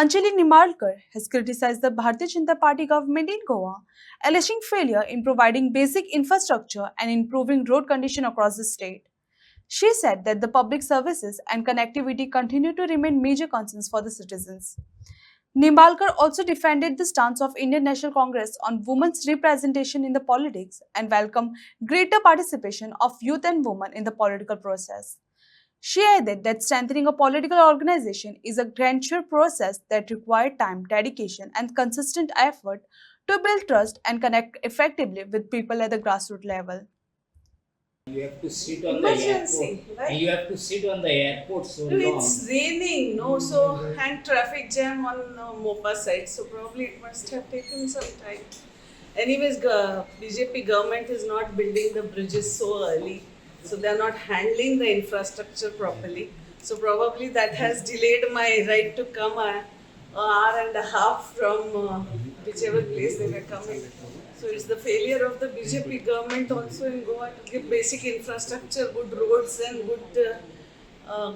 Anjali Nimalkar has criticized the Bharatiya Janata Party government in Goa, alleging failure in providing basic infrastructure and improving road condition across the state. She said that the public services and connectivity continue to remain major concerns for the citizens. Nimbalkar also defended the stance of Indian National Congress on women's representation in the politics and welcomed greater participation of youth and women in the political process. She added that strengthening a political organization is a gradual process that requires time, dedication, and consistent effort to build trust and connect effectively with people at the grassroots level. You have to sit on the airport. Right? And you have to sit on the airport so No, long. it's raining, no, so and traffic jam on Mopa side, so probably it must have taken some time. Anyways, BJP government is not building the bridges so early, so they are not handling the infrastructure properly. So probably that has delayed my right to come an hour and a half from whichever place they were coming. So it's the failure of the BJP government also in Goa to give basic infrastructure, good roads and good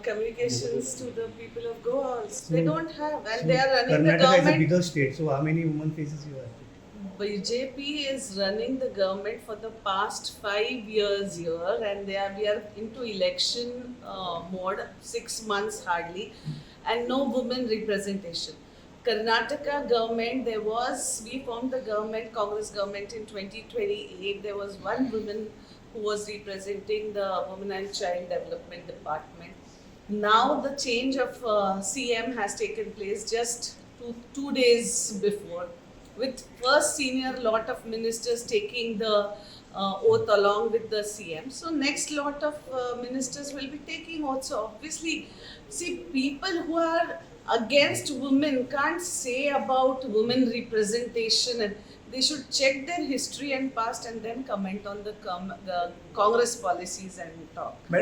communications to the people of Goa. Also. They don't have, and they are running the Karnataka is a government. bigger state, so how many women faces you have? BJP is running the government for the past 5 years here, and we are into election mode, 6 months hardly, and no women representation. Karnataka government, we formed the government, Congress government in 2028. There was one woman who was representing the Women and Child Development Department. Now the change of CM has taken place just 2 days before, with first senior lot of ministers taking the oath along with the CM. So next lot of ministers will be taking oath. So obviously, see, people who are against women can't say about women representation, and they should check their history and past and then comment on the Congress policies and talk.